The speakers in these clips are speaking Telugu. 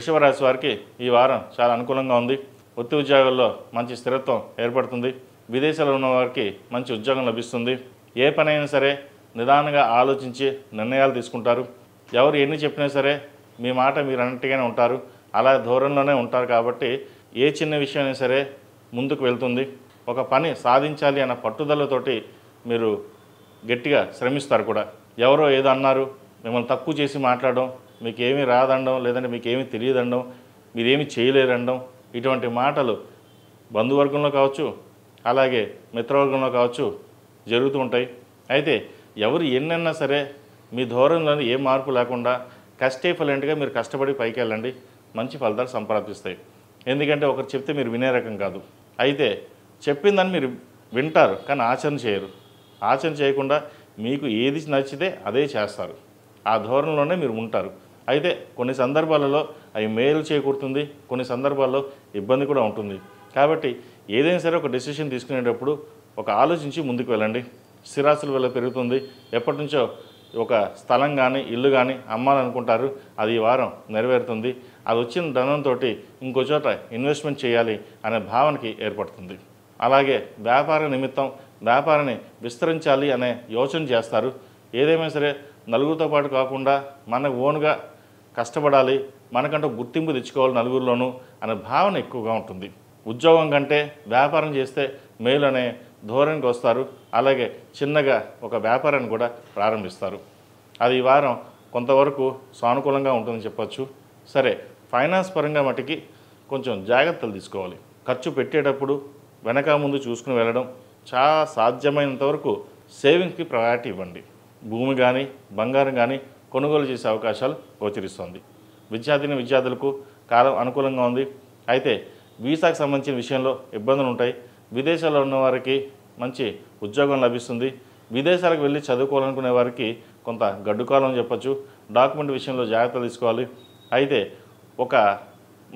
వృషభ రాశి వారికి ఈ వారం చాలా అనుకూలంగా ఉంది. వృత్తి ఉద్యోగాల్లో మంచి స్థిరత్వం ఏర్పడుతుంది. విదేశాల్లో ఉన్న వారికి మంచి ఉద్యోగం లభిస్తుంది. ఏ పనైనా సరే నిదానంగా ఆలోచించి నిర్ణయాలు తీసుకుంటారు. ఎవరు ఎన్ని చెప్పినా సరే మీ మాట మీరు అన్నట్టుగానే ఉంటారు. అలా ధోరణిలోనే ఉంటారు కాబట్టి ఏ చిన్న విషయమైనా సరే ముందుకు వెళ్తుంది. ఒక పని సాధించాలి అన్న పట్టుదలతోటి మీరు గట్టిగా శ్రమిస్తారు కూడా. ఎవరో ఏదో అన్నారు, మిమ్మల్ని తక్కువ చేసి మాట్లాడడం, మీకు ఏమీ రాదనడం, లేదంటే మీకు ఏమీ తెలియదనడం, మీరేమీ చేయలేరనడం, ఇటువంటి మాటలు బంధువర్గంలో కావచ్చు, అలాగే మిత్రవర్గంలో కావచ్చు జరుగుతూ ఉంటాయి. అయితే ఎవరు ఎన్నన్నా సరే మీ ధోరణిలో ఏ మార్పు లేకుండా కష్టేఫలెంట్గా మీరు కష్టపడి పైకి వెళ్ళండి, మంచి ఫలితాలు సంప్రాప్తిస్తాయి. ఎందుకంటే ఒకరు చెప్తే మీరు వినే రకం కాదు. అయితే చెప్పిందని మీరు వింటారు కానీ ఆచరణ చేయరు. ఆచరణ చేయకుండా మీకు ఏది నచ్చితే అదే చేస్తారు. ఆ ధోరణిలోనే మీరు ఉంటారు. అయితే కొన్ని సందర్భాలలో అవి మేలు చేకూరుతుంది, కొన్ని సందర్భాల్లో ఇబ్బంది కూడా ఉంటుంది. కాబట్టి ఏదైనా సరే ఒక డెసిషన్ తీసుకునేటప్పుడు ఒక ఆలోచించి ముందుకు వెళ్ళండి. స్థిరాస్తుల విలువ పెరుగుతుంది. ఎప్పటి నుంచో ఒక స్థలం కానీ ఇల్లు కానీ అమ్మాలనుకుంటారు, అది ఈ వారం నెరవేరుతుంది. అది వచ్చిన ధనంతో ఇంకో చోట ఇన్వెస్ట్మెంట్ చేయాలి అనే భావనకి ఏర్పడుతుంది. అలాగే వ్యాపార నిమిత్తం వ్యాపారాన్ని విస్తరించాలి అనే యోచన చేస్తారు. ఏదేమైనా సరే నలుగురితో పాటు కాకుండా మన ఓన్గా కష్టపడాలి, మనకంటూ గుర్తింపు తెచ్చుకోవాలి నలుగురిలోనూ అనే భావన ఎక్కువగా ఉంటుంది. ఉద్యోగం కంటే వ్యాపారం చేస్తే మేలు అనే ధోరణికి వస్తారు. అలాగే చిన్నగా ఒక వ్యాపారాన్ని కూడా ప్రారంభిస్తారు. అది ఈ వారం కొంతవరకు సానుకూలంగా ఉంటుందని చెప్పచ్చు. సరే, ఫైనాన్స్ పరంగా మటుకి కొంచెం జాగ్రత్తలు తీసుకోవాలి. ఖర్చు పెట్టేటప్పుడు వెనక ముందు చూసుకుని వెళ్ళడం, చాలా సాధ్యమైనంత వరకు సేవింగ్స్కి ప్రయారిటీ ఇవ్వండి. భూమి కానీ బంగారం కానీ కొనుగోలు చేసే అవకాశాలు గోచరిస్తుంది. విద్యార్థులకు కాలం అనుకూలంగా ఉంది. అయితే వీసాకు సంబంధించిన విషయంలో ఇబ్బందులు ఉంటాయి. విదేశాల్లో ఉన్న వారికి మంచి ఉద్యోగం లభిస్తుంది. విదేశాలకు వెళ్ళి చదువుకోవాలనుకునే వారికి కొంత గడ్డుకాలం చెప్పచ్చు. డాక్యుమెంట్ విషయంలో జాగ్రత్తలు తీసుకోవాలి. అయితే ఒక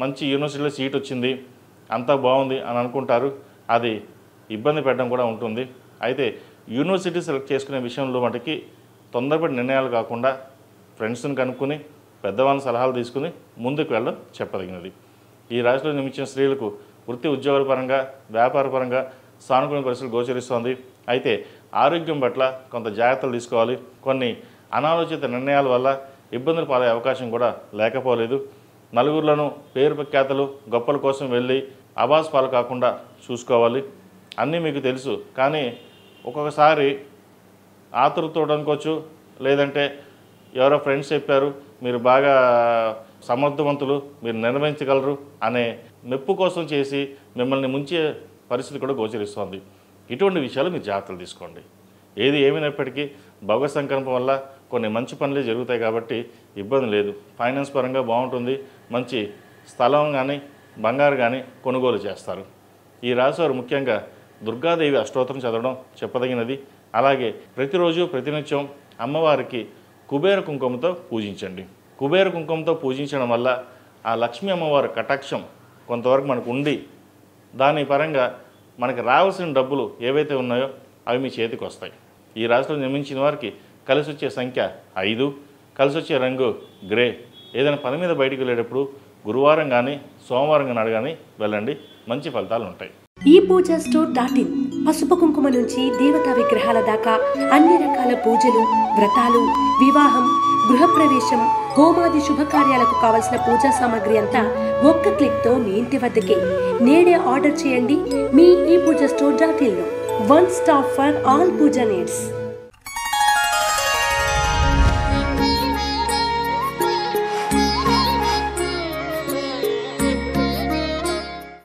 మంచి యూనివర్సిటీలో సీట్ వచ్చింది, అంతా బాగుంది అని అనుకుంటారు, అది ఇబ్బంది పెట్టడం కూడా ఉంటుంది. అయితే యూనివర్సిటీ సెలెక్ట్ చేసుకునే విషయంలో మటుకి తొందరపడి నిర్ణయాలు కాకుండా ఫ్రెండ్స్ని కనుక్కొని పెద్దవాళ్ళ సలహాలు తీసుకుని ముందుకు వెళ్ళడం చెప్పదగినది. ఈ రాశిలో జన్మించిన స్త్రీలకు వృత్తి ఉద్యోగాల పరంగా వ్యాపార పరంగా సానుకూల పరిస్థితులు గోచరిస్తోంది. అయితే ఆరోగ్యం పట్ల కొంత జాగ్రత్తలు తీసుకోవాలి. కొన్ని అనాలోచిత నిర్ణయాల వల్ల ఇబ్బందులు పాలయ్యే అవకాశం కూడా లేకపోలేదు. నలుగురిలోనూ పేరు ప్రఖ్యాతలు గొప్పల కోసం వెళ్ళి అబాస్ పాలు కాకుండా చూసుకోవాలి. అన్నీ మీకు తెలుసు, కానీ ఒక్కొక్కసారి ఆతురతో అనుకోవచ్చు, లేదంటే ఎవరో ఫ్రెండ్స్ చెప్పారు మీరు బాగా సమర్థవంతులు, మీరు నిర్వహించగలరు అనే మెప్పు కోసం చేసి మిమ్మల్ని ముంచే పరిస్థితి కూడా గోచరిస్తోంది. ఇటువంటి విషయాలు మీరు జాగ్రత్తలు తీసుకోండి. ఏది ఏమైనప్పటికీ భగవత్ సంకల్పం వల్ల కొన్ని మంచి పనులే జరుగుతాయి కాబట్టి ఇబ్బంది లేదు. ఫైనాన్స్ పరంగా బాగుంటుంది. మంచి స్థలం కానీ బంగారు కానీ కొనుగోలు చేస్తారు. ఈ రాశివారు ముఖ్యంగా దుర్గాదేవి అష్టోత్తరం చదవడం చెప్పదగినది. అలాగే ప్రతిరోజు ప్రతినిత్యం అమ్మవారికి కుబేర కుంకుమతో పూజించండి. కుబేర కుంకుమతో పూజించడం వల్ల ఆ లక్ష్మీ అమ్మవారి కటాక్షం కొంతవరకు మనకు ఉండి దాని పరంగా మనకి రావాల్సిన డబ్బులు ఏవైతే ఉన్నాయో అవి మీ చేతికి వస్తాయి. ఈ రాశిలో నిర్మించిన వారికి కలిసి వచ్చే సంఖ్య 5, కలిసి వచ్చే రంగు గ్రే. ఏదైనా పని మీద బయటికి వెళ్ళేటప్పుడు గురువారం కానీ సోమవారం నాడు కానీ వెళ్ళండి, మంచి ఫలితాలు ఉంటాయి. ఈ పూజ స్టోర్.in పసుపు కుంకుమ నుంచి దేవతా విగ్రహాల దాకా అన్ని రకాల పూజలు, వ్రతాలు, వివాహం, గృహప్రవేశం, హోమాది శుభకార్యాలకు కావలసిన పూజా సామాగ్రి అంతా ఒక్క క్లిక్తో మీ ఇంటి వద్దకే. నేడే ఆర్డర్ చేయండి మీ ఈ పూజ స్టోర్.in లో. One stop for all puja needs.